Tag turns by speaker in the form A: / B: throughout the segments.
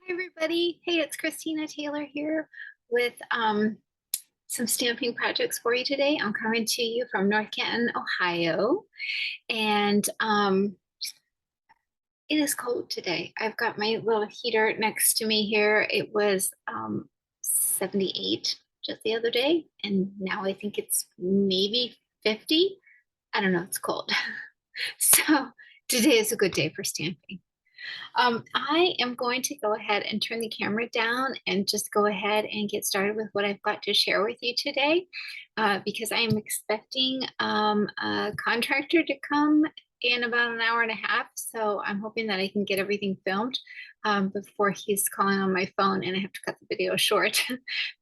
A: Hi everybody. Hey, it's Christina Taylor here with some stamping projects for you today. I'm coming to you from North Canton, Ohio, and it is cold today. I've got my little heater next to me here. It was 78 just the other day, and now I think it's maybe 50. I don't know, it's cold. So today is a good day for stamping. I am going to go ahead and turn the camera down and just go ahead and get started with what I've got to share with you today, because I am expecting a contractor to come in about an hour and a half. So I'm hoping that I can get everything filmed before he's calling on my phone and I have to cut the video short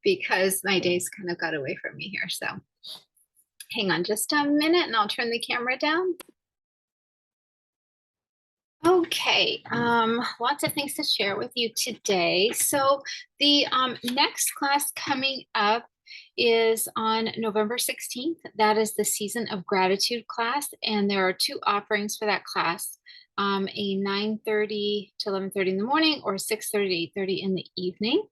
A: because my days kind of got away from me here. So hang on just a minute and I'll turn the camera down. Okay, lots of things to share with you today. So the next class coming up is on November 16th. That is the Season of Gratitude class, and there are two offerings for that class, a 9:30 to 11:30 in the morning or 6:30 to 8:30 in the evening.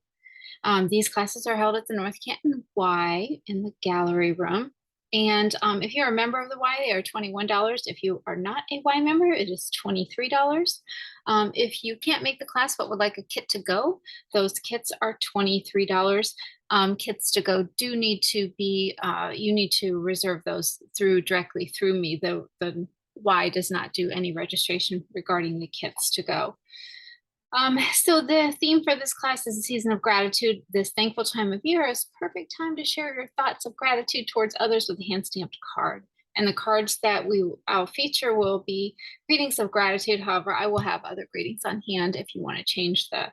A: These classes are held at the North Canton Y in the gallery room. And if you're a member of the Y, they are $21. If you are not a Y member, it is $23. If you can't make the class but would like a kit to go, those kits are $23. Kits to go do need to be, you need to reserve those directly through me. The Y does not do any registration regarding the kits to go. So the theme for this class is a season of gratitude. This thankful time of year is perfect time to share your thoughts of gratitude towards others with a hand-stamped card. And the cards that I'll feature will be greetings of gratitude. However, I will have other greetings on hand. If you want to change the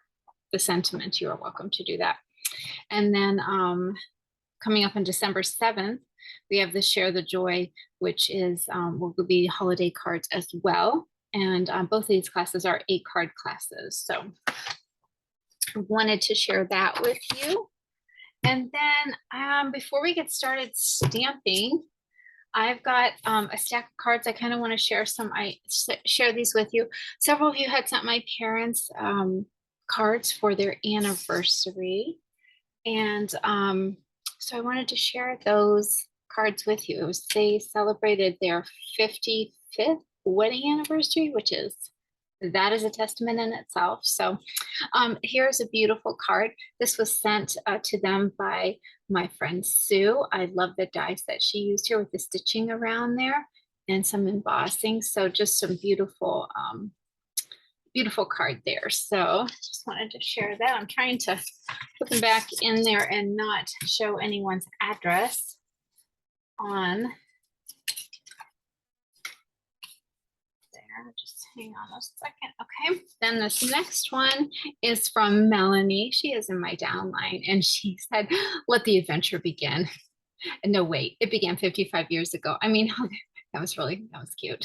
A: sentiment, you are welcome to do that. And then coming up on December 7th, we have the Share the Joy, which is will be holiday cards as well. And both of these classes are 8-card classes. So I wanted to share that with you. And then before we get started stamping, I've got a stack of cards. I kind of want to share share these with you. Several of you had sent my parents cards for their anniversary. And so I wanted to share those cards with you. They celebrated their 55th wedding anniversary, that is a testament in itself. So here's a beautiful card. This was sent to them by my friend Sue. I love the dies that she used here with the stitching around there and some embossing. So just some beautiful beautiful card there. So just wanted to share that. I'm trying to put them back in there and not show anyone's address on there. Just hang on a second. Okay. Then this next one is from Melanie. She is in my downline and she said, let the adventure begin. And no, wait, it began 55 years ago. I mean, that was cute.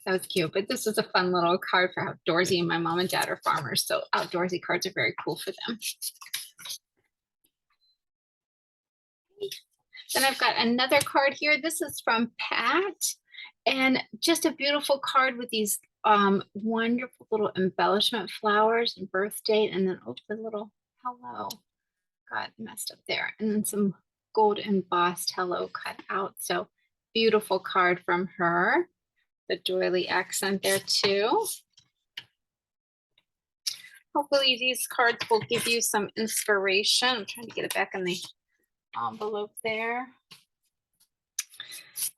A: That was cute. But this is a fun little card for outdoorsy, and my mom and dad are farmers. So outdoorsy cards are very cool for them. Then I've got another card here. This is from Pat. And just a beautiful card with these wonderful little embellishment flowers and birth date. And then the little hello got messed up there. And then some gold embossed hello cut out. So beautiful card from her. The doily accent there too. Hopefully these cards will give you some inspiration. I'm trying to get it back in the envelope there.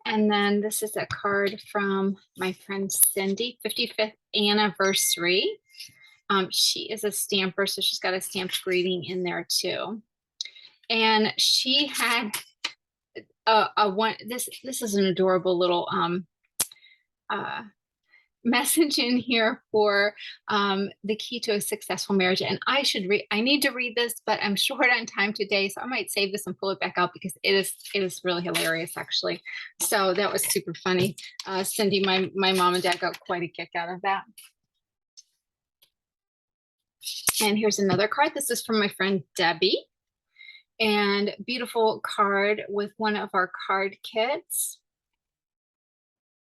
A: And then this is a card from my friend Cindy, 55th anniversary. She is a stamper, so she's got a stamped greeting in there too. And she had this is an adorable little message in here for the key to a successful marriage. And I need to read this, but I'm short on time today, so I might save this and pull it back out because it is really hilarious, actually. So that was super funny. Cindy, my mom and dad got quite a kick out of that. And here's another card. This is from my friend Debbie. And beautiful card with one of our card kits.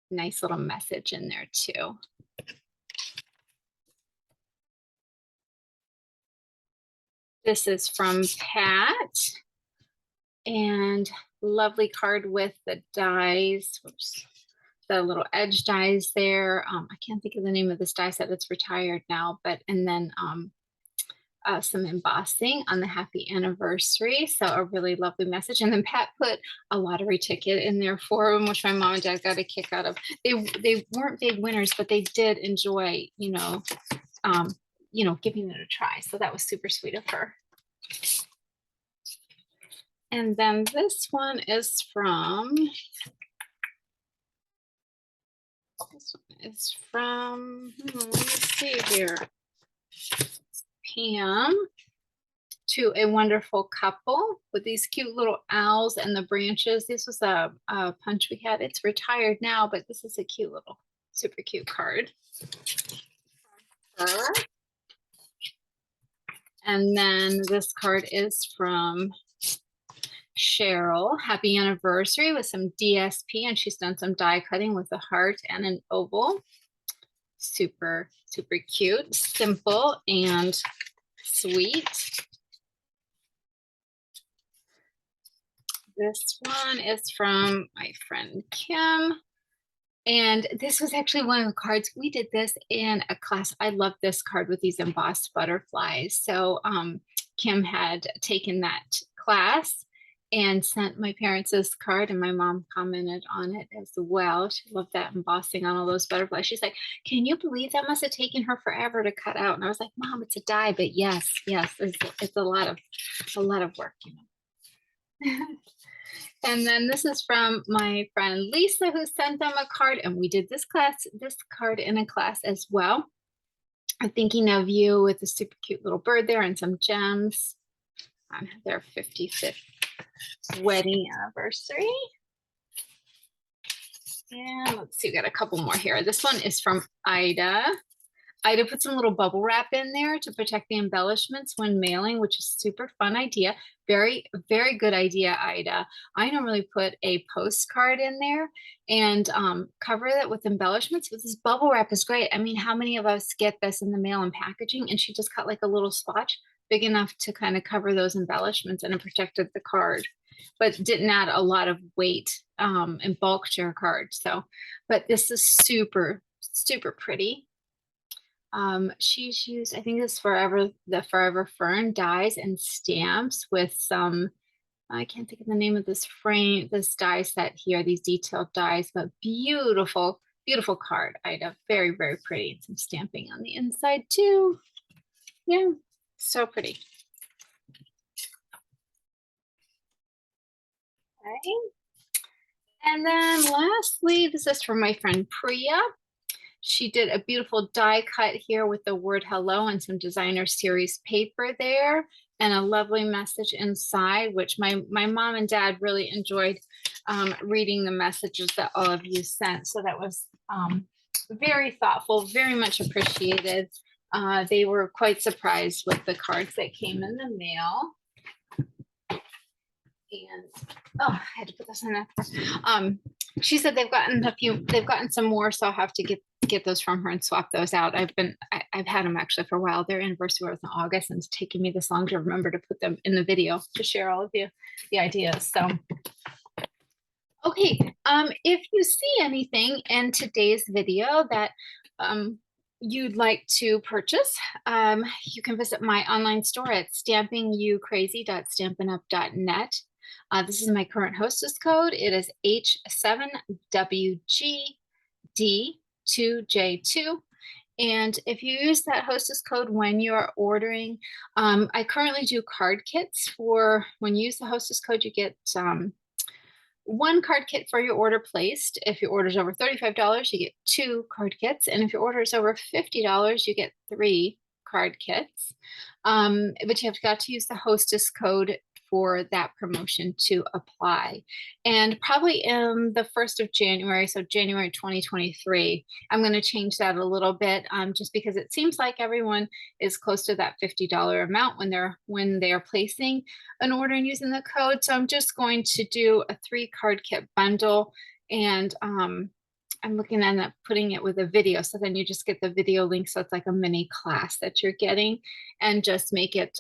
A: Nice little message in there too. This is from Pat, and lovely card with the dies. Whoops. The little edge dies there. I can't think of the name of this die set. It's retired now, but and then some embossing on the happy anniversary. So a really lovely message. And then Pat put a lottery ticket in there for him, which my mom and dad got a kick out of. They weren't big winners, but they did enjoy, giving it a try. So that was super sweet of her. And then this one is from let me see here. Pam, to a wonderful couple with these cute little owls and the branches. This was a punch we had. It's retired now, but this is a cute little, super cute card. And then this card is from Cheryl. Happy anniversary with some DSP, and she's done some die cutting with a heart and an oval. Super, super cute, simple and sweet. This one is from my friend Kim. And this was actually one of the cards. We did this in a class. I love this card with these embossed butterflies. So Kim had taken that class and sent my parents this card, and my mom commented on it as well. She loved that embossing on all those butterflies. She's like, can you believe that must have taken her forever to cut out? And I was like, Mom, it's a die, but yes, it's a lot of work, And then this is from my friend Lisa, who sent them a card, and we did this card in a class as well. I'm thinking of you with a super cute little bird there and some gems on their 55th wedding anniversary. And let's see, we got a couple more here. This one is from Ida. Ida put some little bubble wrap in there to protect the embellishments when mailing, which is super fun idea. Very, very good idea, Ida. I normally put a postcard in there and cover it with embellishments, but this bubble wrap is great. I mean, how many of us get this in the mail and packaging? And she just cut like a little swatch big enough to kind of cover those embellishments, and it protected the card, but didn't add a lot of weight and bulk to her card. So, but this is super, super pretty. She's used, I think it's the Forever Fern dies and stamps with some, I can't think of the name of this die set here, these detailed dies, but beautiful, beautiful card, Ida. Very, very pretty. And some stamping on the inside too. Yeah, so pretty. Okay. And then lastly, this is from my friend Priya. She did a beautiful die cut here with the word hello and some designer series paper there, and a lovely message inside, which my mom and dad really enjoyed reading the messages that all of you sent. So that was very thoughtful, very much appreciated. They were quite surprised with the cards that came in the mail. And I had to put this in there. She said they've gotten some more, so I'll have to get those from her and swap those out. I've had them actually for a while. Their anniversary was in August, and it's taken me this long to remember to put them in the video to share all of you the ideas. So okay, if you see anything in today's video that you'd like to purchase, you can visit my online store at stampingyoucrazy.stampinup.net. This is my current hostess code. It is H7WGD2J2. And if you use that hostess code when you're ordering, I currently do card kits for when you use the hostess code, you get one card kit for your order placed. If your order is over $35, you get 2 card kits. And if your order is over $50, you get 3 card kits. But you have got to use the hostess code for that promotion to apply. And probably in the 1st of January, so January 2023, I'm going to change that a little bit, just because it seems like everyone is close to that $50 amount when they are placing an order and using the code. So I'm just going to do a 3 card kit bundle, and I'm looking at putting it with a video. So then you just get the video link. So it's like a mini class that you're getting, and just make it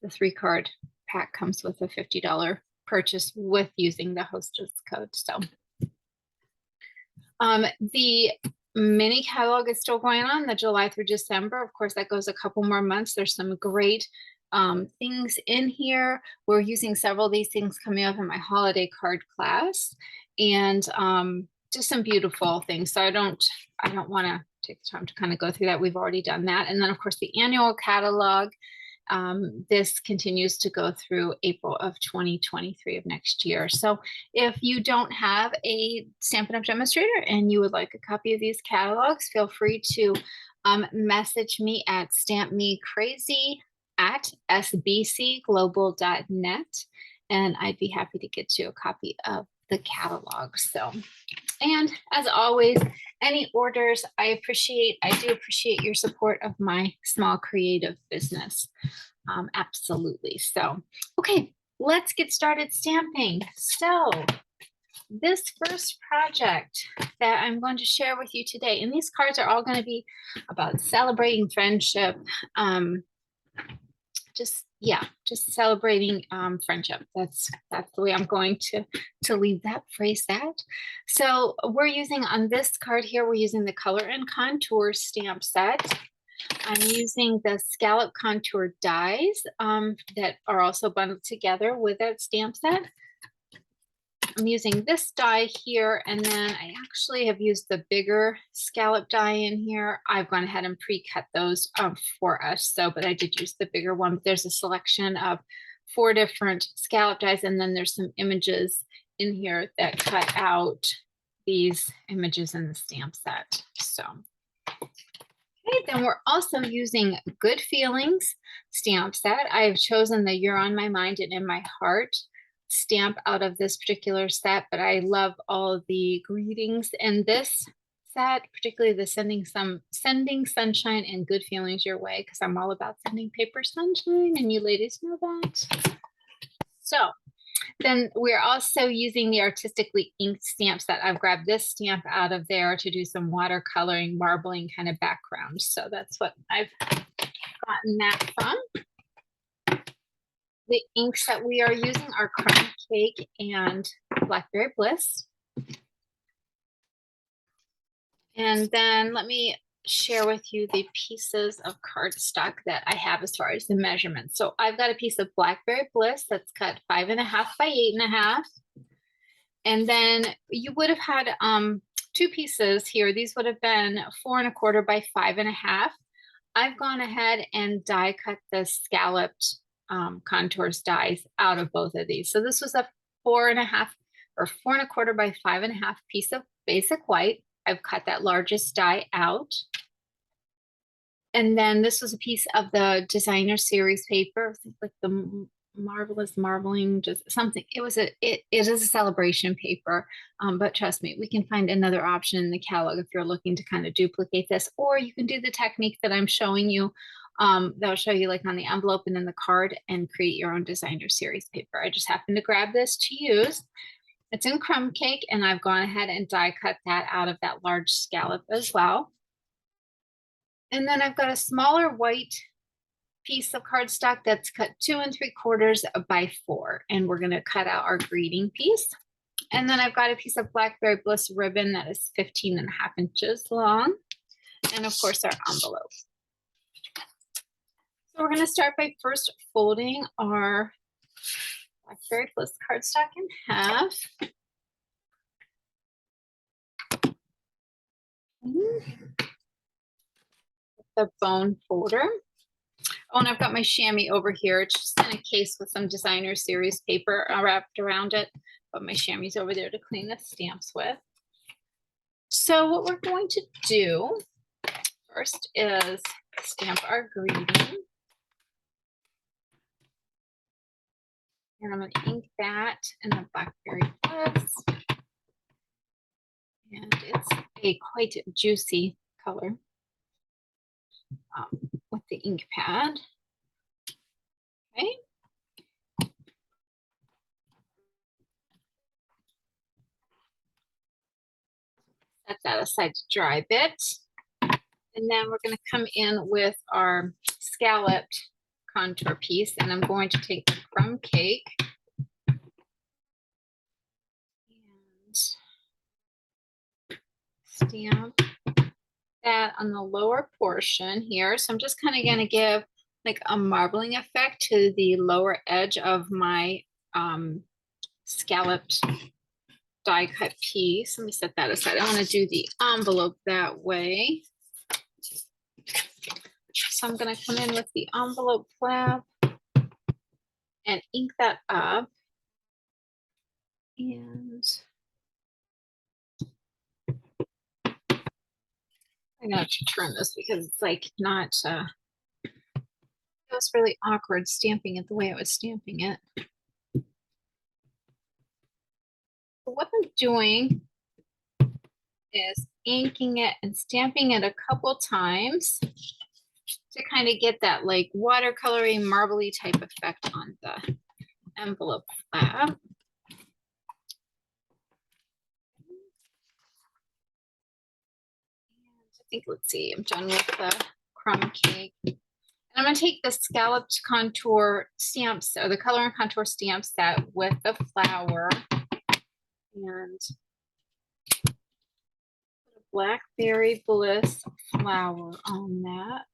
A: the 3-card pack comes with a $50 purchase with using the hostess code. So the mini catalog is still going on, the July through December. Of course, that goes a couple more months. There's some great things in here. We're using several of these things coming up in my holiday card class, and just some beautiful things. So I don't want to take the time to kind of go through that. We've already done that. And then of course the annual catalog. This continues to go through April of 2023 of next year. So if you don't have a Stampin' Up! Demonstrator and you would like a copy of these catalogs, feel free to message me at stampmecrazy@sbcglobal.net, and I'd be happy to get you a copy of the catalog. So, and as always, any orders I do appreciate your support of my small creative business. Absolutely. So, okay, let's get started stamping. So this first project that I'm going to share with you today, and these cards are all going to be about celebrating friendship, just celebrating friendship. That's the way I'm going to leave that, phrase that. So we're using, on this card here, we're using the Color and Contour stamp set. I'm using the scallop contour dies that are also bundled together with that stamp set. I'm using this die here, and then I actually have used the bigger scallop die in here. I've gone ahead and pre-cut those for us, but I did use the bigger one. There's a selection of 4 different scallop dies, and then there's some images in here that cut out these images in the stamp set. So, okay, then we're also using Good Feelings stamp set. I've chosen the You're on My Mind and in My Heart stamp out of this particular set, but I love all the greetings in this set, particularly the sending sunshine and good feelings your way, because I'm all about sending paper sunshine, and you ladies know that. So then we're also using the Artistically Inked stamp set. I've grabbed this stamp out of there to do some watercoloring, marbling kind of background. So that's what I've gotten that from. The inks that we are using are Crumb Cake and Blackberry Bliss. And then let me share with you the pieces of cardstock that I have as far as the measurements. So I've got a piece of Blackberry Bliss that's cut 5.5 by 8.5. And then you would have had 2 pieces here. These would have been 4.25 by 5.5. I've gone ahead and die cut the scalloped contours dies out of both of these. So this was a 4.5 or 4.25 by 5.5 piece of basic white. I've cut that largest die out. And then this was a piece of the designer series paper, like the marvelous marbling, just something. It is a celebration paper, but trust me, we can find another option in the catalog if you're looking to kind of duplicate this, or you can do the technique that I'm showing you. That'll show you like on the envelope and then the card, and create your own designer series paper. I just happened to grab this to use. It's in Crumb Cake, and I've gone ahead and die cut that out of that large scallop as well. And then I've got a smaller white piece of cardstock that's cut 2 3/4 by 4, and we're going to cut out our greeting piece. And then I've got a piece of Blackberry Bliss ribbon that is 15.5 inches long, and of course our envelope. So we're going to start by first folding our Blackberry Bliss cardstock in half. The bone folder. Oh, and I've got my chamois over here. It's just in a case with some designer series paper wrapped around it, but my chamois over there to clean the stamps with. So what we're going to do first is stamp our greeting. And I'm going to ink that in the Blackberry Bliss. And it's a quite juicy color with the ink pad. Okay. Set that aside to dry a bit. And then we're going to come in with our scalloped contour piece, and I'm going to take the crumb cake and stamp that on the lower portion here. So I'm just kind of going to give like a marbling effect to the lower edge of my scalloped die cut piece. Let me set that aside. I want to do the envelope that way. So I'm going to come in with the envelope flap and ink that up. And I'm going to turn this because it's like not, it was really awkward stamping it the way I was stamping it. So what I'm doing is inking it and stamping it a couple times to kind of get that like watercolory, marbly type effect on the envelope flap. I think, let's see, I'm done with the crumb cake. And I'm going to take the scalloped contour stamps, or the color and contour stamp set with the flower, and put a blackberry bliss flower on that.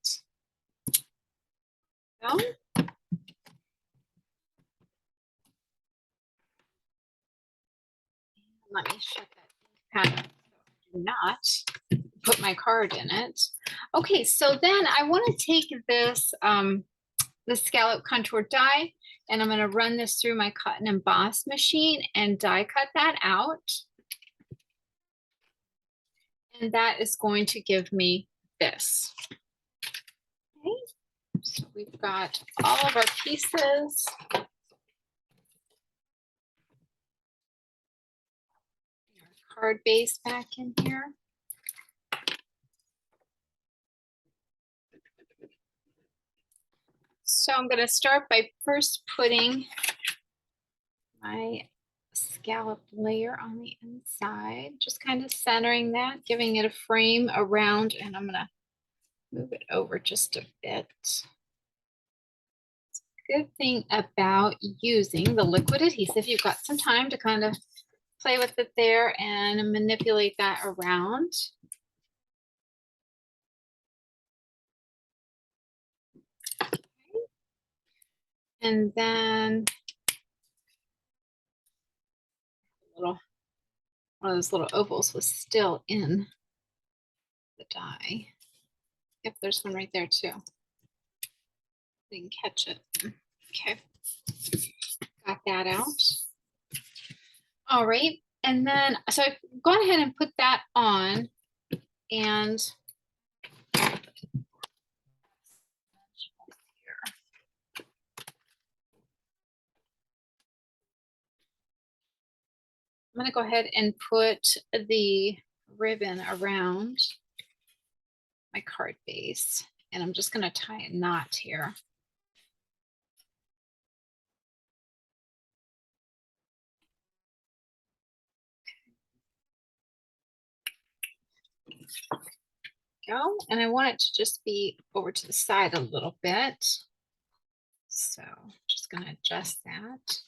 A: So, let me shut that pad up so I do not put my card in it. Okay, so then I want to take this the scallop contour die, and I'm going to run this through my cut and emboss machine and die cut that out. And that is going to give me this. Okay, so we've got all of our pieces. Our card base back in here. So I'm going to start by first putting my scallop layer on the inside, just kind of centering that, giving it a frame around, and I'm going to move it over just a bit. Good thing about using the liquid adhesive, you've got some time to kind of play with it there and manipulate that around. Okay. And then one of those little ovals was still in the die. Yep, there's one right there too. Didn't catch it. Okay, got that out. All right, and then so I've gone ahead and put that on, and I'm going to go ahead and put the ribbon around my card base, and I'm just going to tie a knot here. Go, and I want it to just be over to the side a little bit. So just going to adjust that.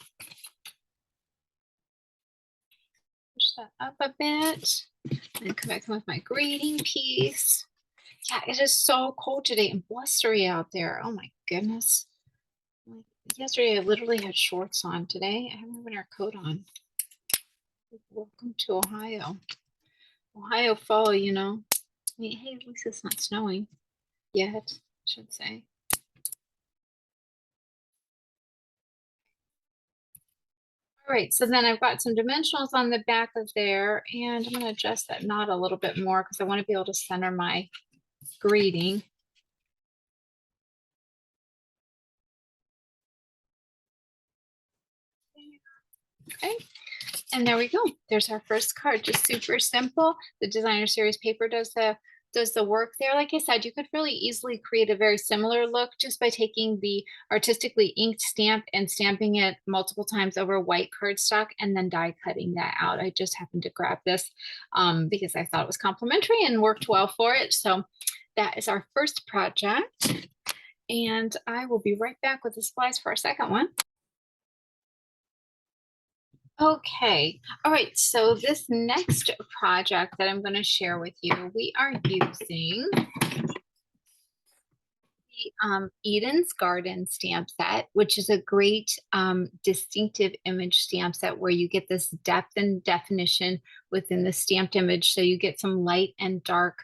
A: Push that up a bit and come back with my grading piece. Yeah, it is so cold today and blustery out there. Oh my goodness. Like, yesterday I literally had shorts on. Today I have a winter coat on. Welcome to Ohio. Ohio fall, you know. I mean, hey, at least it's not snowing yet, I should say. All right, so then I've got some dimensionals on the back of there, and I'm going to adjust that knot a little bit more because I want to be able to center my grading. Okay, and there we go. There's our first card, just super simple. The designer series paper does the work there. Like I said, you could really easily create a very similar look just by taking the artistically inked stamp and stamping it multiple times over white cardstock and then die cutting that out. I just happened to grab this because I thought it was complimentary and worked well for it. So that is our first project. and I will be right back with the supplies for our second one. Okay, all right, so this next project that I'm going to share with you, we are using Eden's Garden stamp set, which is a great distinctive image stamp set where you get this depth and definition within the stamped image. So you get some light and dark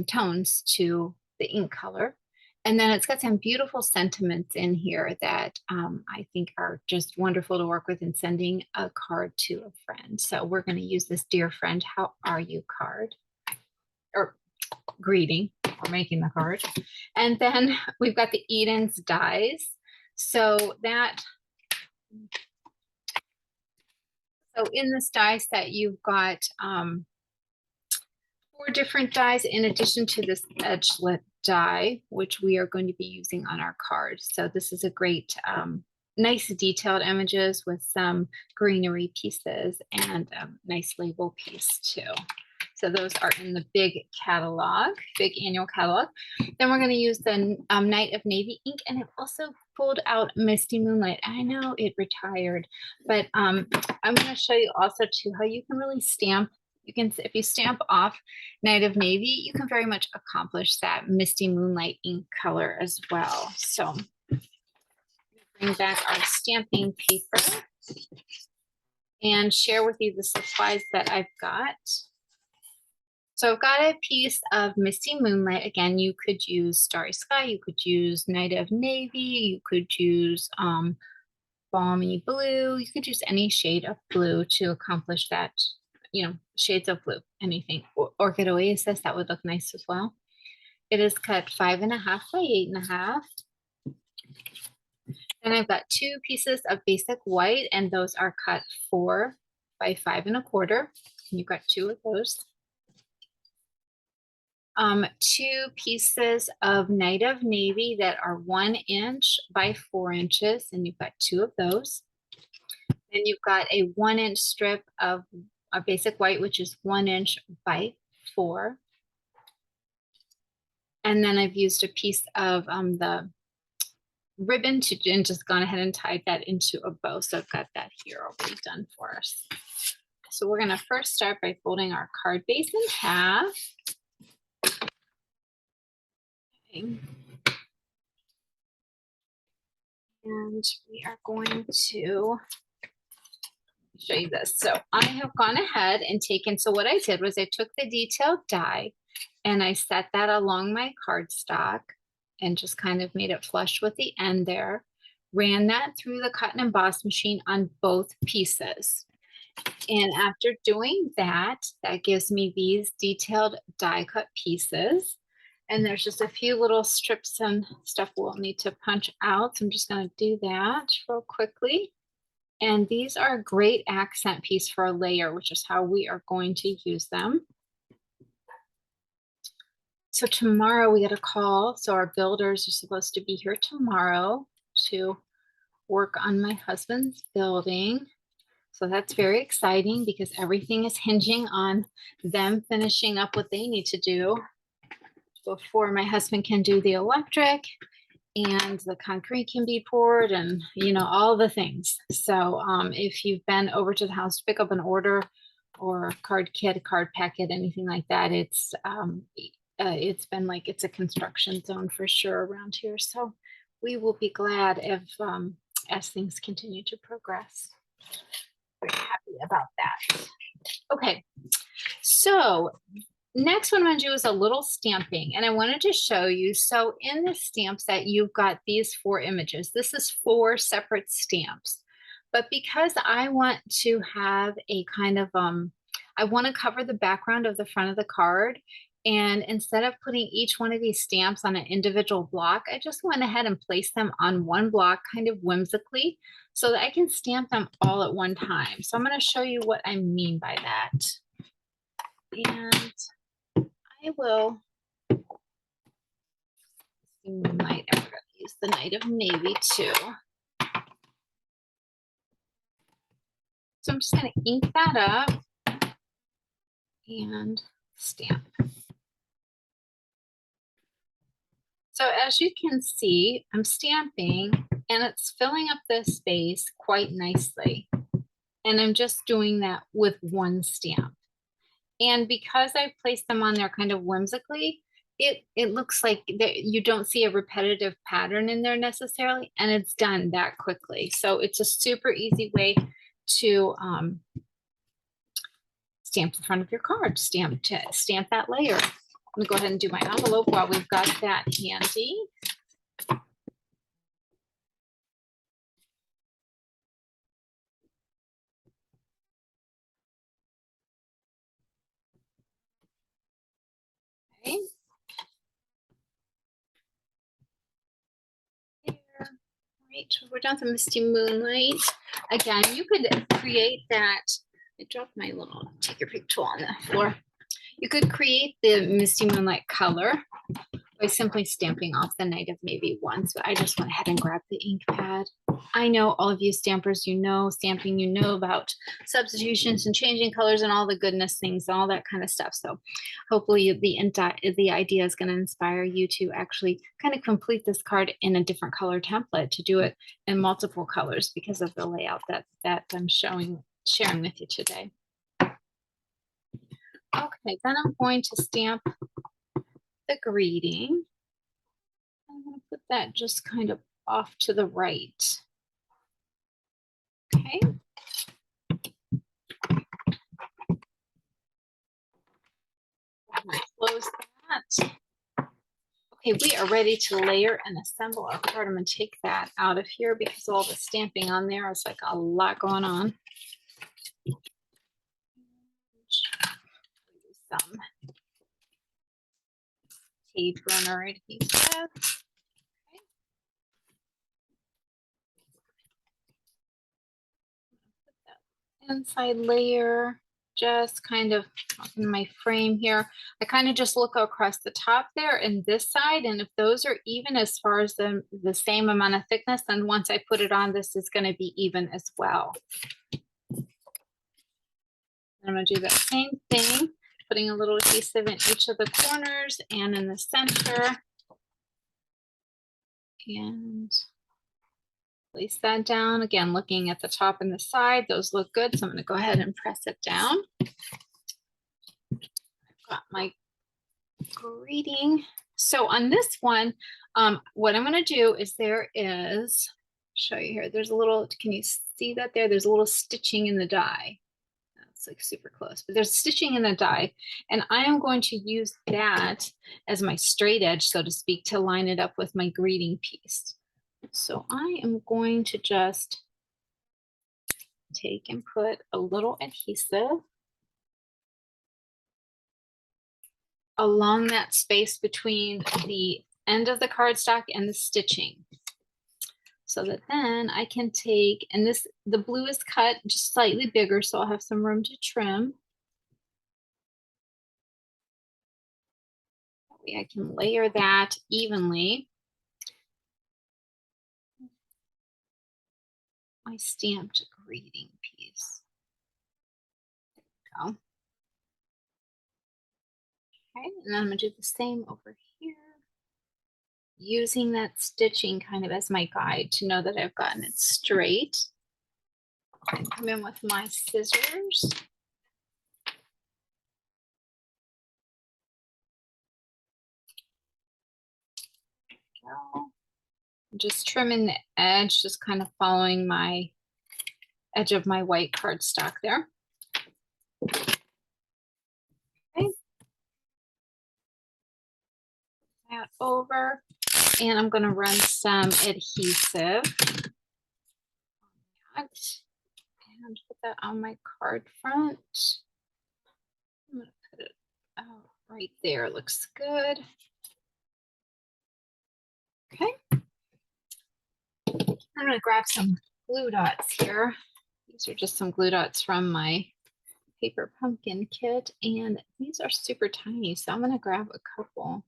A: tones to the ink color. And then it's got some beautiful sentiments in here that I think are just wonderful to work with in sending a card to a friend. So we're going to use this "Dear Friend, How Are You" card, or greeting, or making the card. And then we've got the Eden's dies. So in this die set, you've got 4 different dies in addition to this edgelit die, which we are going to be using on our card. So this is a great, nice detailed images with some greenery pieces and a nice label piece too. So those are in the big catalog, big annual catalog. Then we're going to use the Night of Navy ink, and I've also pulled out Misty Moonlight. I know it retired, but I'm going to show you also too how you can really stamp. You can, if you stamp off Night of Navy, you can very much accomplish that Misty Moonlight ink color as well. So bring back our stamping paper and share with you the supplies that I've got. So I've got a piece of Misty Moonlight. Again, you could use Starry Sky, you could use Night of Navy, you could use Balmy Blue, you could use any shade of blue to accomplish that, you know, shades of blue, anything. Orchid Oasis, that would look nice as well. It is cut 5.5 by 8.5. Then I've got 2 pieces of basic white, and those are cut 4 by 5.25. And you've got 2 of those. 2 pieces of Night of Navy that are 1 inch by 4 inches, and you've got 2 of those. Then you've got a 1 inch strip of a basic white, which is 1 inch by 4. And then I've used a piece of the ribbon and just gone ahead and tied that into a bow. So I've got that here already done for us. So we're going to first start by folding our card base in half. Okay. And we are going to show you this. So I have gone ahead and taken, so what I did was I took the detailed die and I set that along my cardstock and just kind of made it flush with the end there. Ran that through the cut and emboss machine on both pieces. And after doing that, that gives me these detailed die cut pieces. And there's just a few little strips and stuff we'll need to punch out. So I'm just going to do that real quickly. And these are a great accent piece for a layer, which is how we are going to use them. So tomorrow we get a call. So our builders are supposed to be here tomorrow to work on my husband's building. So that's very exciting because everything is hinging on them finishing up what they need to do before my husband can do the electric and the concrete can be poured and, you know, all the things. So if you've been over to the house to pick up an order or card kit, card packet, anything like that, it's been like it's a construction zone for sure around here. So we will be glad if as things continue to progress. Very happy about that. Okay, so next one I'm going to do is a little stamping, and I wanted to show you. So in the stamp set, you've got these 4 images. This is 4 separate stamps, but because I want to have a kind of, I want to cover the background of the front of the card. And instead of putting each one of these stamps on an individual block, I just went ahead and placed them on one block kind of whimsically so that I can stamp them all at one time. So I'm going to show you what I mean by that. And I will and we're going to use the Night of Navy too. So I'm just going to ink that up and stamp. So as you can see, I'm stamping and it's filling up the space quite nicely. And I'm just doing that with one stamp. And because I placed them on there kind of whimsically, it looks like that you don't see a repetitive pattern in there necessarily, and it's done that quickly. So it's a super easy way to stamp the front of your card, stamp that layer. Let me go ahead and do my envelope while we've got that handy. Okay. Right, we're done with the Misty Moonlight. Again, you could create that. I dropped my little take your pick tool on the floor. You could create the Misty Moonlight color by simply stamping off the Night of Maybe once, but I just went ahead and grabbed the ink pad. I know all of you stampers, you know stamping, you know about substitutions and changing colors and all the goodness things and all that kind of stuff. So hopefully the idea is going to inspire you to actually kind of complete this card in a different color template, to do it in multiple colors because of the layout that I'm sharing with you today. Okay, then I'm going to stamp the greeting. I'm going to put that just kind of off to the right. Okay. Close that. Okay, we are ready to layer and assemble our card. I'm going to take that out of here because all the stamping on there is like a lot going on. Some tape runner adhesive. Inside layer, just kind of in my frame here. I kind of just look across the top there and this side, and if those are even as far as the same amount of thickness, then once I put it on, this is going to be even as well. I'm going to do that same thing, putting a little adhesive in each of the corners and in the center. And place that down. Again, looking at the top and the side, those look good. So I'm going to go ahead and press it down. I've got my greeting. So on this one, what I'm going to do is show you here, there's a little, can you see that there? There's a little stitching in the die. It's like super close, but there's stitching in the die, and I am going to use that as my straight edge, so to speak, to line it up with my greeting piece. So I am going to just take and put a little adhesive along that space between the end of the cardstock and the stitching, so that then I can take, and the blue is cut just slightly bigger, so I'll have some room to trim. That way I can layer that evenly. My stamped greeting piece. There we go. Okay, and then I'm gonna do the same over here, using that stitching kind of as my guide to know that I've gotten it straight. I come in with my scissors. Just trimming the edge, just kind of following my edge of my white cardstock there. Okay. That over, and I'm going to run some adhesive on that and put that on my card front. I'm going to put it out right there. Looks good. Okay. I'm going to grab some glue dots here. These are just some glue dots from my paper pumpkin kit, and these are super tiny, so I'm going to grab a couple.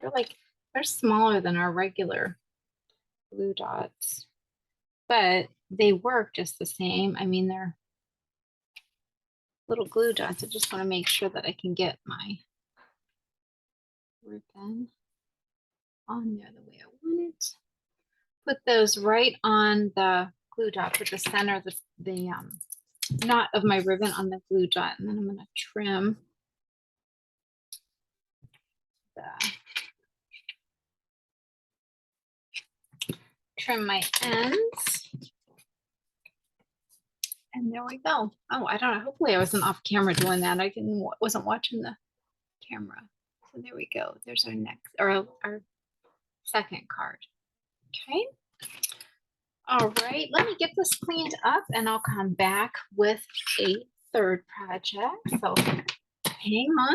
A: They're smaller than our regular glue dots, but they work just the same. I mean, they're little glue dots. I just want to make sure that I can get my ribbon on there the way I want it. Put those right on the glue dot, put the center of the knot of my ribbon on the glue dot, and then I'm going to trim my ends. And there we go. Oh, I don't know. Hopefully I wasn't off camera doing that. I wasn't watching the camera. So there we go. There's our next, or our second card. Okay. All right, let me get this cleaned up and I'll come back with a third project. So hang on.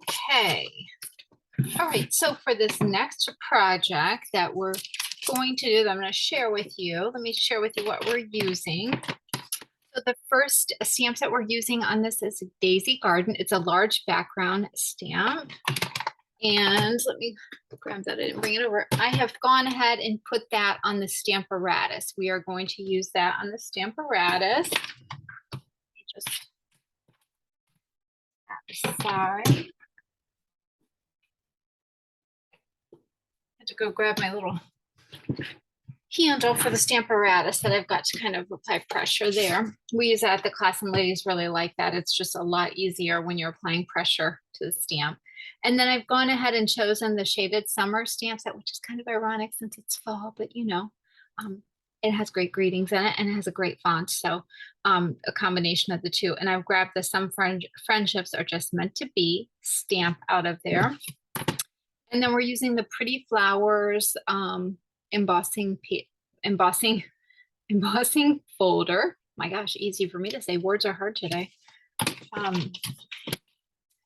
A: Okay. All right, so for this next project that we're going to do, that I'm going to share with you, let me share with you what we're using. So the first stamps that we're using on this is Daisy Garden. It's a large background stamp. And let me grab that, I didn't bring it over. I have gone ahead and put that on the Stamparatus. We are going to use that on the Stamparatus. Just aside. I had to go grab my little handle for the Stamparatus that I've got to kind of apply pressure there. We use that at the class and ladies really like that. It's just a lot easier when you're applying pressure to the stamp. And then I've gone ahead and chosen the shaded summer stamp set, which is kind of ironic since it's fall, but you know, it has great greetings in it and it has a great font. So a combination of the two. And I've grabbed the Some Friendships Are Just Meant to Be stamp out of there. And then we're using the Pretty Flowers embossing folder. My gosh, easy for me to say. Words are hard today.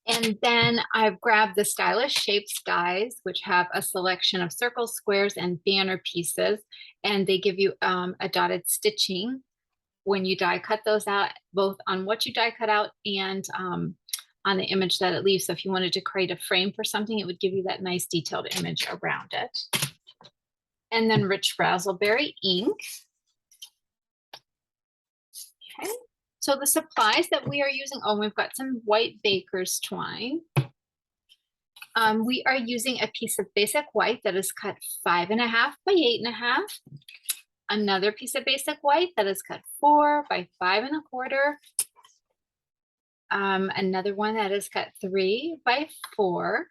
A: And then I've grabbed the Stylish Shapes dies, which have a selection of circles, squares, and banner pieces. And they give you a dotted stitching when you die cut those out, both on what you die cut out and on the image that it leaves. So if you wanted to create a frame for something, it would give you that nice detailed image around it. And then Rich Razzleberry ink. Okay. So the supplies that we are using, oh, we've got some white baker's twine. We are using a piece of basic white that is cut 5.5 by 8.5. Another piece of basic white that is cut 4 by 5.25. Another one that is cut 3 by 4.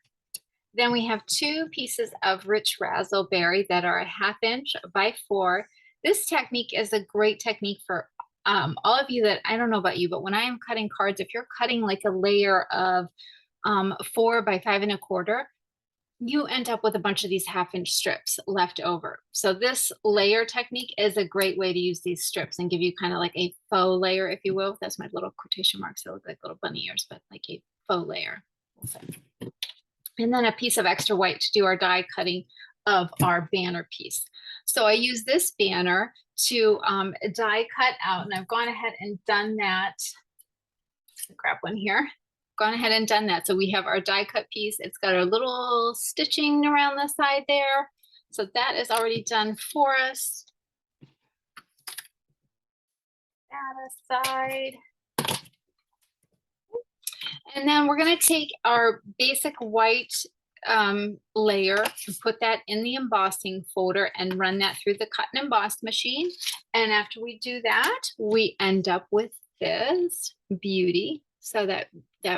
A: Then we have 2 pieces of Rich Razzleberry that are 1/2 inch by 4. This technique is a great technique for all of you that, I don't know about you, but when I am cutting cards, if you're cutting like a layer of 4 by 5.25, you end up with a bunch of these 1/2 inch strips left over. So this layer technique is a great way to use these strips and give you kind of like a faux layer, if you will. That's my little quotation marks that look like little bunny ears, but like a faux layer. And then a piece of extra white to do our die cutting of our banner piece. So I use this banner to die cut out, and I've gone ahead and done that. Grab one here. Gone ahead and done that. So we have our die cut piece. It's got a little stitching around the side there. So that is already done for us. That aside. And then we're going to take our basic white layer and put that in the embossing folder and run that through the cut and emboss machine. And after we do that, we end up with this beauty. So that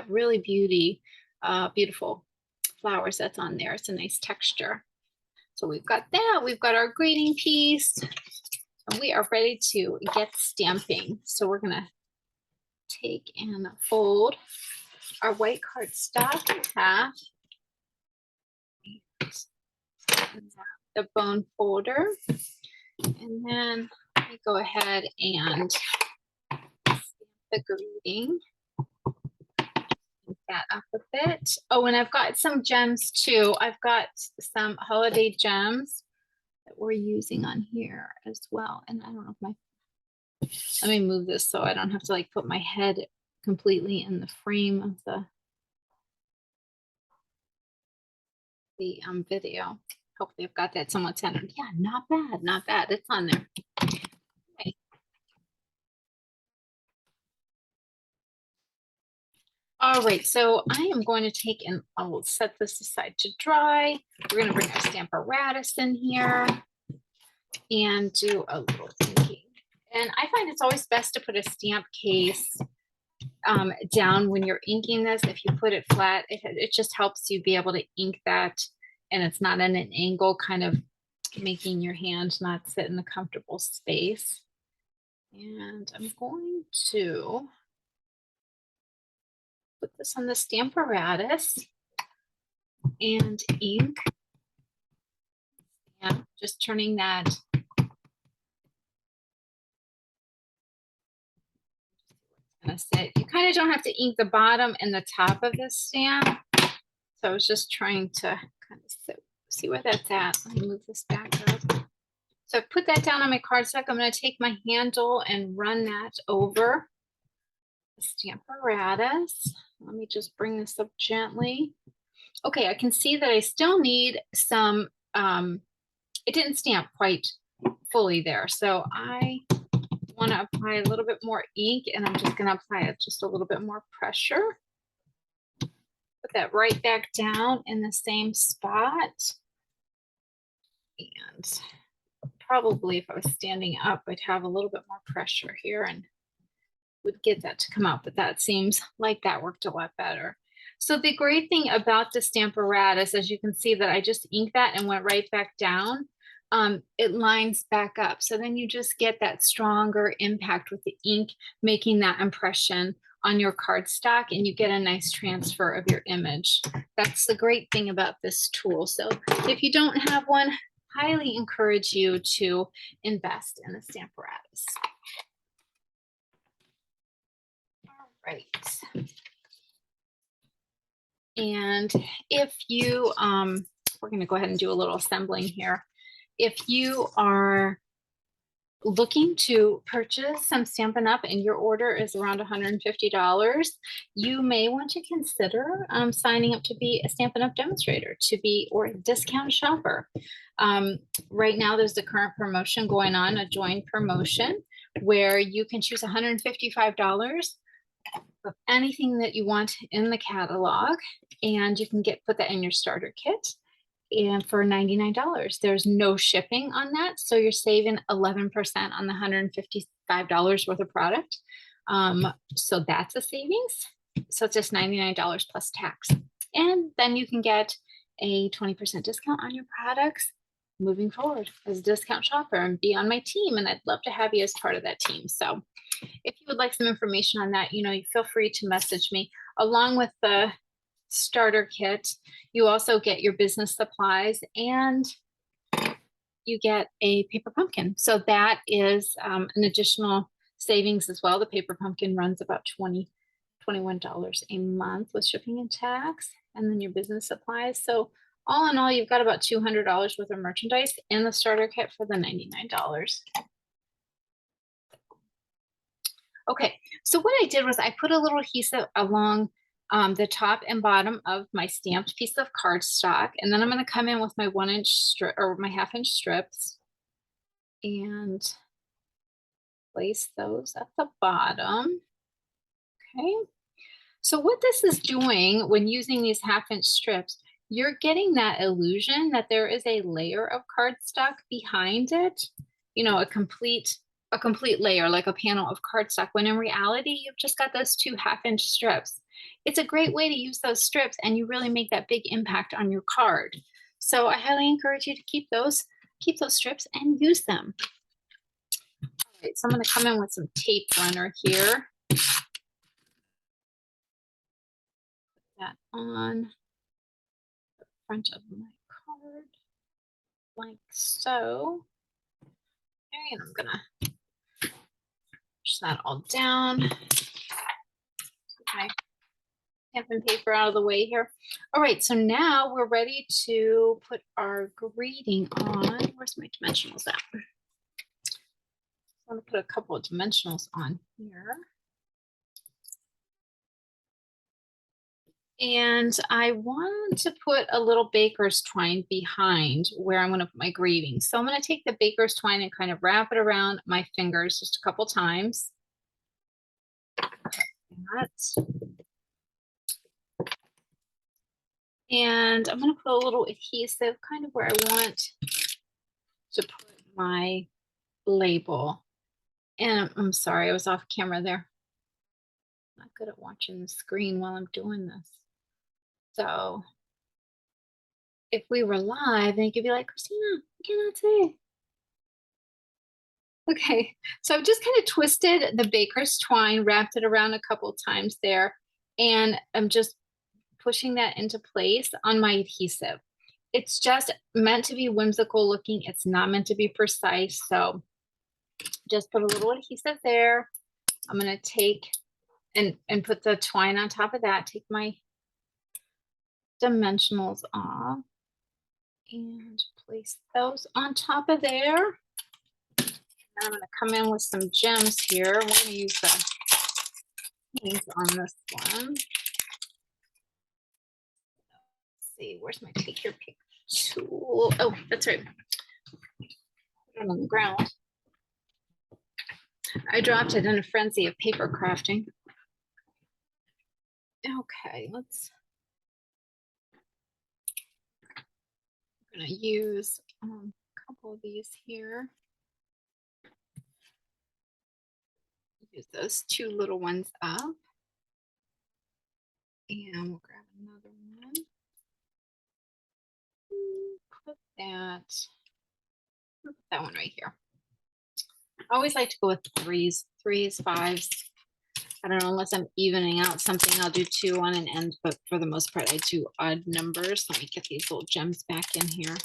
A: really beautiful flowers that's on there. It's a nice texture. So we've got that. We've got our greeting piece. And we are ready to get stamping. So we're going to take and fold our white cardstock in half. The bone folder. And then we go ahead and stamp the greeting. That up a bit. Oh, and I've got some gems too. I've got some holiday gems that we're using on here as well. And I don't know if let me move this so I don't have to like put my head completely in the frame of the video. Hopefully I've got that somewhat centered. Yeah, not bad, not bad. It's on there. Okay. All right, so I am going to take and I will set this aside to dry. We're going to bring our Stamparatus in here and do a little inking. And I find it's always best to put a stamp case down when you're inking this. If you put it flat, it just helps you be able to ink that, and it's not in an angle, kind of making your hand not sit in a comfortable space. And I'm going to put this on the Stamparatus and ink. Yeah, just turning that. Gonna sit. You kind of don't have to ink the bottom and the top of this stamp. So I was just trying to kind of see where that's at. Let me move this back up. So I put that down on my cardstock. I'm going to take my handle and run that over the Stamparatus. Let me just bring this up gently. Okay, I can see that I still need some, it didn't stamp quite fully there. So I want to apply a little bit more ink, and I'm just going to apply it just a little bit more pressure. Put that right back down in the same spot. And probably if I was standing up, I'd have a little bit more pressure here and would get that to come out, but that seems like that worked a lot better. So the great thing about the Stamparatus, as you can see that I just inked that and went right back down, it lines back up. So then you just get that stronger impact with the ink, making that impression on your cardstock, and you get a nice transfer of your image. That's the great thing about this tool. So if you don't have one, highly encourage you to invest in a Stamparatus. All right. And if you, we're going to go ahead and do a little assembling here. If you are looking to purchase some Stampin' Up! And your order is around $150, you may want to consider signing up to be a Stampin' Up! Demonstrator, or a discount shopper. Right now, there's the current promotion going on, a join promotion, where you can choose $155 of anything that you want in the catalog, and you can put that in your starter kit. And for $99, there's no shipping on that. So you're saving 11% on the $155 worth of product. So that's a savings. So it's just $99 plus tax. And then you can get a 20% discount on your products moving forward as a discount shopper and be on my team. And I'd love to have you as part of that team. So if you would like some information on that, you feel free to message me. Along with the starter kit, you also get your business supplies and you get a paper pumpkin. So that is an additional savings as well. The paper pumpkin runs about $21 a month with shipping and tax, and then your business supplies. So all in all, you've got about $200 worth of merchandise in the starter kit for the $99. Okay, so what I did was I put a little adhesive along the top and bottom of my stamped piece of cardstock, and then I'm going to come in with my 1-inch strip or my 1/2-inch strips and place those at the bottom. Okay, so what this is doing when using these 1/2-inch strips, you're getting that illusion that there is a layer of cardstock behind it, a complete layer, like a panel of cardstock, when in reality, you've just got those 2 1/2-inch strips. It's a great way to use those strips, and you really make that big impact on your card. So I highly encourage you to keep those strips and use them. All right, so I'm going to come in with some tape runner here. Put that on the front of my card, like so. Okay, and I'm gonna push that all down. Okay, stamping paper out of the way here. All right, so now we're ready to put our greeting on. Where's my dimensionals at? I want to put a couple of dimensionals on here. And I want to put a little baker's twine behind where I'm going to put my greeting. So I'm going to take the baker's twine and kind of wrap it around my fingers just a couple times. And I'm going to put a little adhesive kind of where I want to put my label. And I'm sorry, I was off camera there. Not good at watching the screen while I'm doing this. So if we were live, then you could be like, Christina, I cannot say. Okay, so I've just kind of twisted the baker's twine, wrapped it around a couple times there, and I'm just pushing that into place on my adhesive. It's just meant to be whimsical looking. It's not meant to be precise. So just put a little adhesive there. I'm going to take and put the twine on top of that. Take my dimensionals off and place those on top of there. I'm going to come in with some gems here. We're going to use the pink on this one. Let's see, where's my take your pick tool? Oh, that's right. Put it on the ground. I dropped it in a frenzy of paper crafting. Okay, let's. I'm going to use a couple of these here. Use those two little ones up. And we'll grab another one. Put that one right here. I always like to go with threes, fives. I don't know, unless I'm evening out something, I'll do two on an end, but for the most part, I do odd numbers. Let me get these little gems back in here.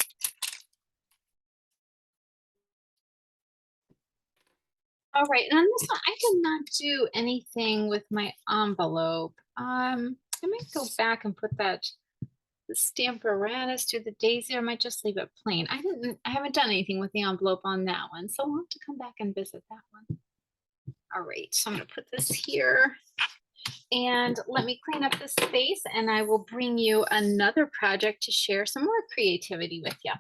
A: All right, and on this one, I did not do anything with my envelope. I might go back and put the stamparatus to the daisy. I might just leave it plain. I haven't done anything with the envelope on that one, so I'll have to come back and visit that one. All right, so I'm gonna put this here and let me clean up this space and I will bring you another project to share some more creativity with you.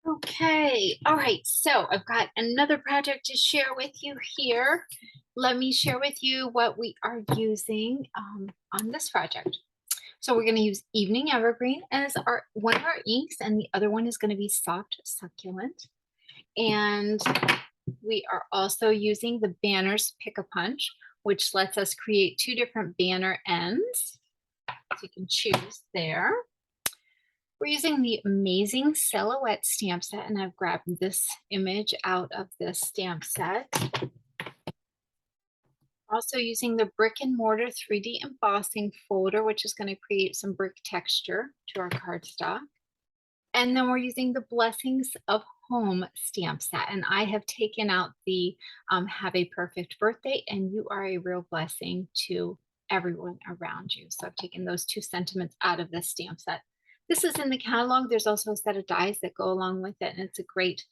A: Okay, all right, so I've got another project to share with you here. Let me share with you what we are using on this project. So we're going to use Evening Evergreen as one of our inks, and the other one is going to be Soft Succulent. And we are also using the Banners Pick-a-Punch, which lets us create two different banner ends. So you can choose there. We're using the Amazing Silhouette stamp set, and I've grabbed this image out of this stamp set. Also using the Brick and Mortar 3D embossing folder, which is going to create some brick texture to our cardstock. And then we're using the Blessings of Home stamp set, and I have taken out the Have a Perfect Birthday and You Are a Real Blessing to Everyone Around You. So I've taken those two sentiments out of this stamp set. This is in the catalog. There's also a set of dies that go along with it, and it's a great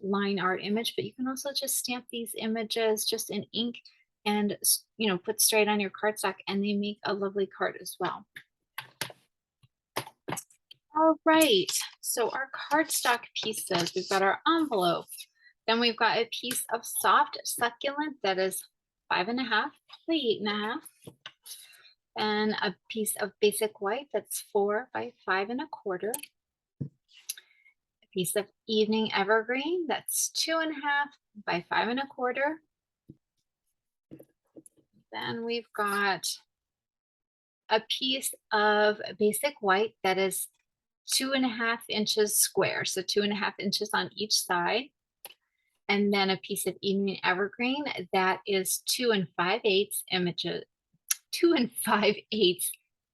A: line art image, but you can also just stamp these images just in ink and put straight on your cardstock, and they make a lovely card as well. All right, so our cardstock pieces, we've got our envelope, then we've got a piece of Soft Succulent that is 5.5 by 8.5, and a piece of Basic White that's 4 by 5.25, a piece of Evening Evergreen that's 2.5 by 5.25. Then we've got a piece of Basic White that is 2.5 inches square, so 2.5 inches on each side. And then a piece of Evening Evergreen that is 2 5/8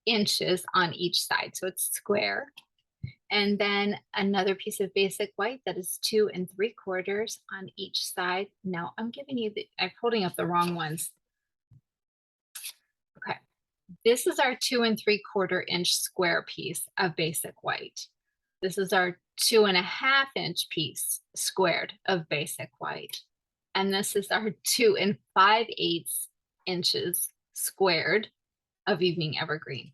A: inches on each side, so it's square. And then another piece of Basic White that is 2 3/4 on each side. Now I'm holding up the wrong ones. Okay, this is our 2 3/4 inch square piece of Basic White. This is our 2.5 inch piece squared of Basic White. And this is our 2 5/8 inches squared of Evening Evergreen.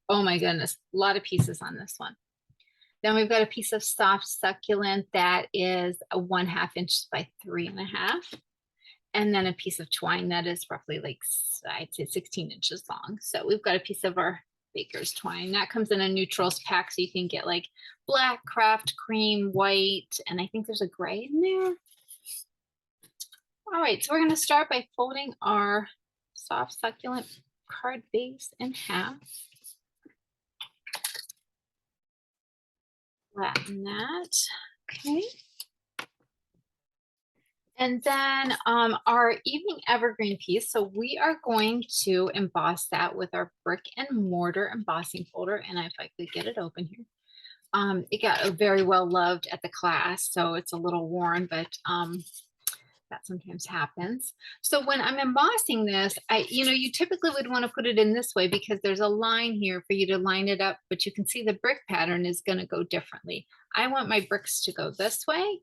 A: Oh my goodness, a lot of pieces on this one. Then we've got a piece of Soft Succulent that is a 1/2 inch by 3.5. and then a piece of twine that is roughly like, I'd say 16 inches long. So we've got a piece of our baker's twine. That comes in a neutrals pack, so you can get like black, craft, cream, white, and I think there's a gray in there. All right, so we're going to start by folding our soft succulent card base in half. Flatten that. Okay. And then our evening evergreen piece. So we are going to emboss that with our brick and mortar embossing folder. And if I could get it open here. It got very well loved at the class, so it's a little worn, but that sometimes happens. So when I'm embossing this, you typically would want to put it in this way because there's a line here for you to line it up, but you can see the brick pattern is going to go differently. I want my bricks to go this way.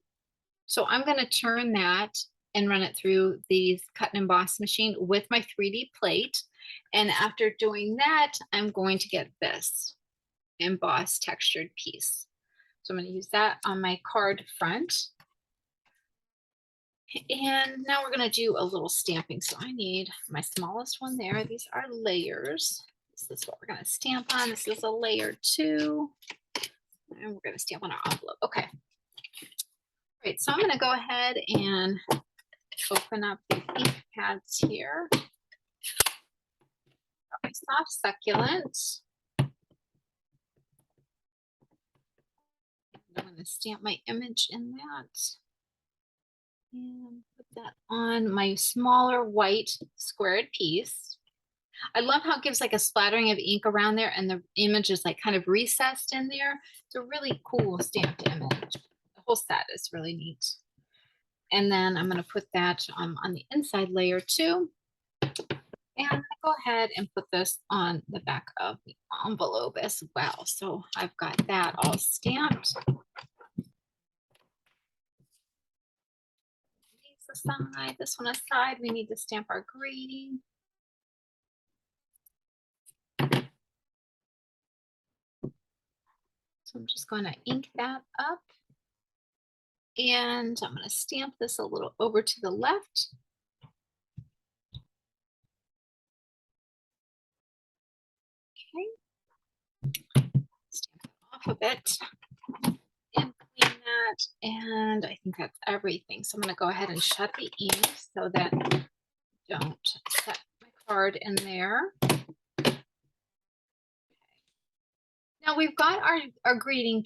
A: So I'm going to turn that and run it through the cut and emboss machine with my 3D plate. And after doing that, I'm going to get this embossed textured piece. So I'm going to use that on my card front. And now we're going to do a little stamping. So I need my smallest one there. These are layers. This is what we're going to stamp on. This is a layer 2. And we're going to stamp on our envelope. Okay. All right, so I'm going to go ahead and open up the ink pads here. My soft succulent. I'm going to stamp my image in that. And put that on my smaller white squared piece. I love how it gives like a splattering of ink around there and the image is like kind of recessed in there. It's a really cool stamped image. The whole set is really neat. And then I'm going to put that on the inside layer 2. And I'm going to go ahead and put this on the back of the envelope as well. So I've got that all stamped. Aside, this one aside, we need to stamp our greeting. So I'm just going to ink that up. And I'm going to stamp this a little over to the left. Okay. Stamp it off a bit. And clean that. And I think that's everything. So I'm going to go ahead and shut the ink so that I don't set my card in there. Now we've got our greeting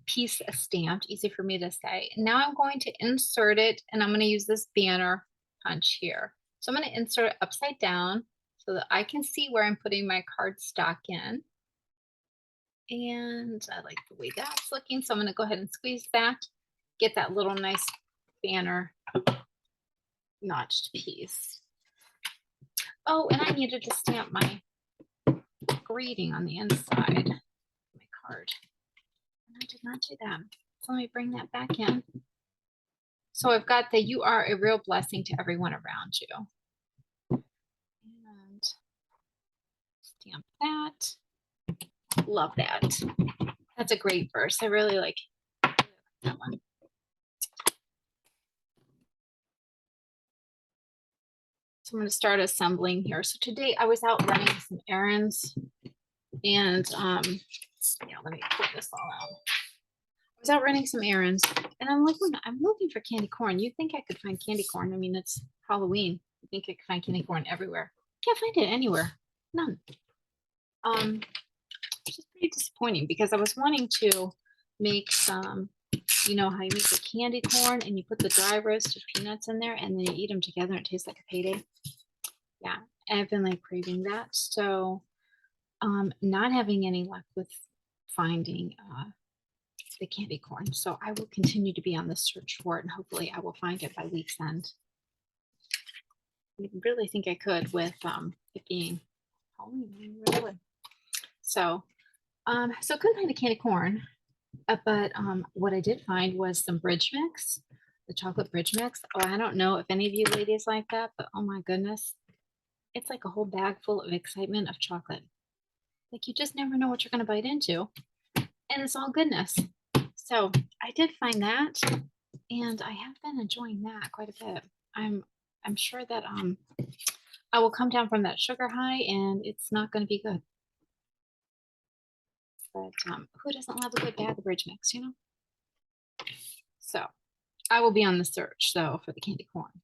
A: piece stamped, easy for me to say. Now I'm going to insert it and I'm going to use this banner punch here. So I'm going to insert it upside down so that I can see where I'm putting my cardstock in. And I like the way that's looking. So I'm going to go ahead and squeeze that, get that little nice banner notched piece. Oh, and I needed to stamp my greeting on the inside. Card. And I did not do that. So let me bring that back in. So I've got the "You are a real blessing to everyone around you." And stamp that. Love that. That's a great verse. I really like that one. So I'm going to start assembling here. So today I was out running some errands and let me put this all out. I was out running some errands and I'm looking for candy corn. You'd think I could find candy corn. I mean, it's Halloween. You think I could find candy corn everywhere. Can't find it anywhere. None. Which is pretty disappointing because I was wanting to make some, you know how you make the candy corn and you put the dry roasted peanuts in there and then you eat them together and it tastes like a payday. Yeah, I've been like craving that. So not having any luck with finding the candy corn. So I will continue to be on the search for it and hopefully I will find it by week's end. I really think I could with it being Halloween. I really would. So couldn't find the candy corn, but what I did find was some bridge mix, the chocolate bridge mix. Oh, I don't know if any of you ladies like that, but oh my goodness, it's like a whole bag full of excitement of chocolate. Like you just never know what you're going to bite into, and it's all goodness. So I did find that, and I have been enjoying that quite a bit. I'm I'm sure that I will come down from that sugar high and it's not going to be good. But who doesn't love a good bag of bridge mix, you know? So I will be on the search though for the candy corn.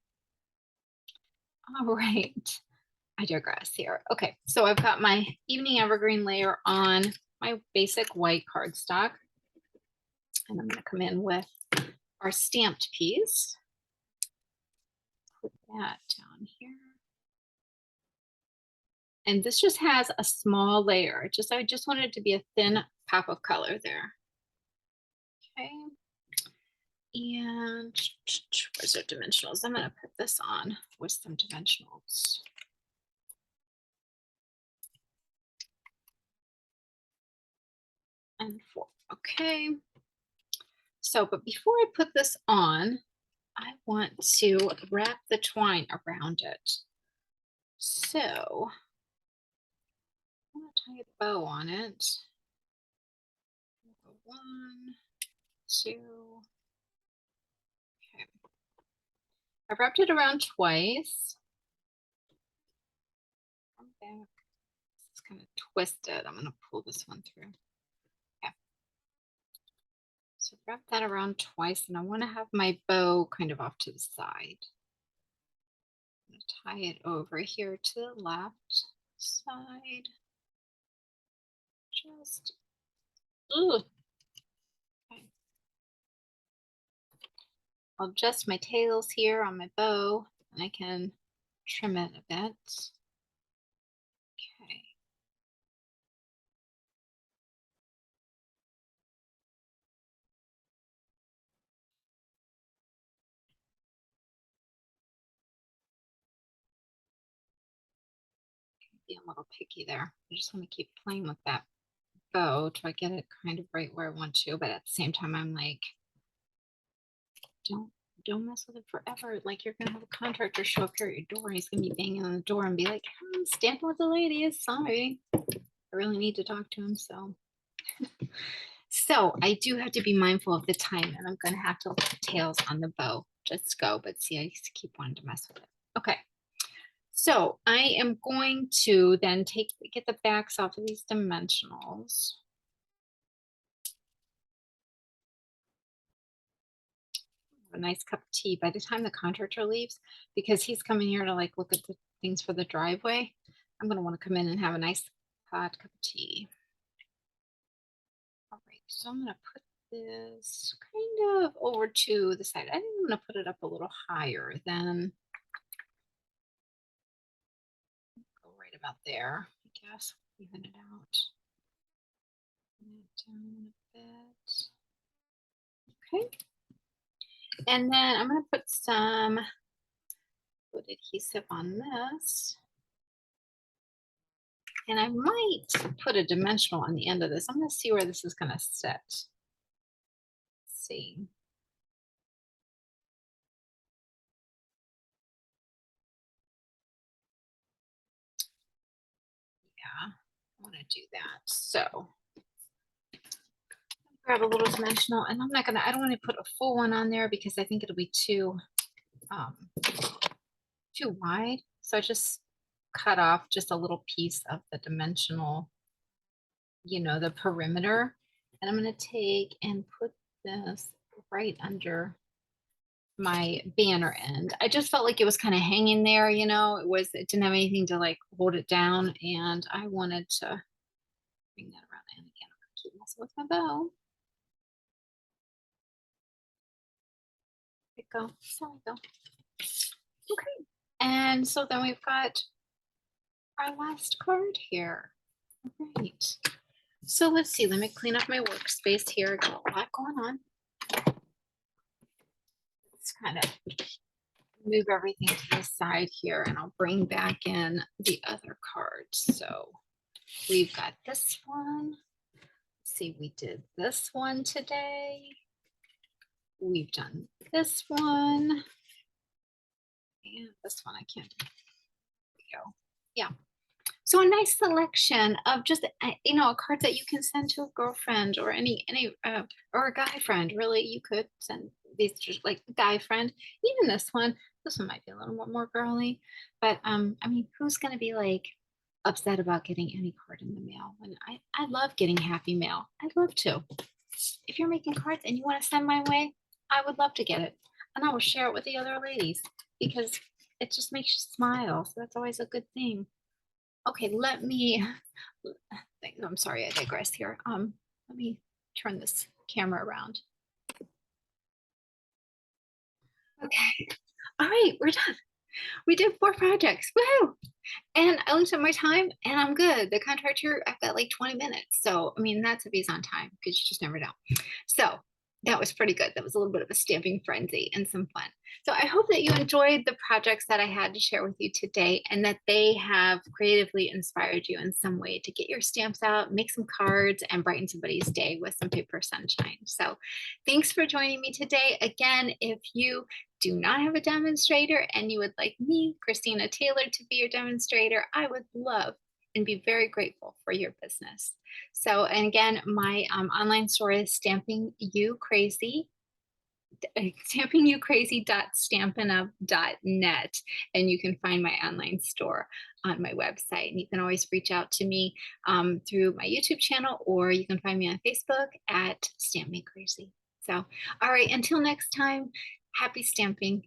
A: All right. I digress here. Okay, so I've got my evening evergreen layer on my basic white cardstock. And I'm going to come in with our stamped piece. Put that down here. And this just has a small layer. I just wanted it to be a thin pop of color there. Okay. And where's our dimensionals? I'm going to put this on with some dimensionals. And 4. Okay. So, but before I put this on, I want to wrap the twine around it. So I'm going to tie a bow on it. 1, 2. Okay. I've wrapped it around twice. Come back. It's kind of twisted. I'm going to pull this one through. Okay. So wrap that around twice, and I want to have my bow kind of off to the side. I'm going to tie it over here to the left side. Just, ooh. Okay. I'll adjust my tails here on my bow, and I can trim it a bit. Okay. Be a little picky there. I just want to keep playing with that bow till I get it kind of right where I want to, but at the same time I'm like, don't mess with it forever. Like, you're gonna have a contractor show up here at your door and he's gonna be banging on the door and be like, I'm stamping with the ladies, sorry. I really need to talk to him. So I do have to be mindful of the time, and I'm gonna have to let the tails on the bow just go, but see, I used to keep wanting to mess with it. Okay. So I am going to then get the backs off of these dimensionals. A nice cup of tea by the time the contractor leaves, because he's coming here to like look at the things for the driveway. I'm going to want to come in and have a nice hot cup of tea. All right, so I'm going to put this kind of over to the side. I think I'm going to put it up a little higher than, go right about there, I guess. Even it out. Down a bit. Okay. And then I'm going to put some wood adhesive on this. And I might put a dimensional on the end of this. I'm going to see where this is going to sit. Let's see. Yeah, I want to do that. So grab a little dimensional, and I don't want to put a full one on there because I think it'll be too wide. So I just cut off just a little piece of the dimensional, the perimeter. And I'm going to take and put this right under my banner end. I just felt like it was kind of hanging there, it didn't have anything to like hold it down, and I wanted to bring that around. And again, I'm gonna keep messing with my bow. There we go. There we go. Okay. And so then we've got our last card here. All right. So let's see. Let me clean up my workspace here. I got a lot going on. Let's kind of move everything to the side here, and I'll bring back in the other cards. So we've got this one. Let's see, we did this one today. We've done this one. And this one I can't do. There we go. Yeah. So a nice selection of just, you know, a card that you can send to a girlfriend or or a guy friend. Really, you could send these just like a guy friend. Even this one. This one might be a little more girly, but I mean, who's gonna be like upset about getting any card in the mail? When I love getting happy mail. I'd love to. If you're making cards and you want to send my way, I would love to get it, and I will share it with the other ladies because it just makes you smile. So that's always a good thing. Okay, let me, I'm sorry, I digress here. Let me turn this camera around. Okay. All right, we're done. We did 4 projects. Woohoo! And I looked at my time and I'm good. The contract here, I've got like 20 minutes. So, I mean, that's if he's on time because you just never know. So, that was pretty good. That was a little bit of a stamping frenzy and some fun. So, I hope that you enjoyed the projects that I had to share with you today and that they have creatively inspired you in some way to get your stamps out, make some cards, and brighten somebody's day with some paper sunshine. So, thanks for joining me today. Again, if you do not have a demonstrator and you would like me, Christina Taylor, to be your demonstrator, I would love and be very grateful for your business. So, and again, my online store is Stamping You Crazy, stampingyoucrazy.stampinup.net, and you can find my online store on my website. And you can always reach out to me through my YouTube channel, or you can find me on Facebook at Stamp Me Crazy. So, all right, until next time, happy stamping.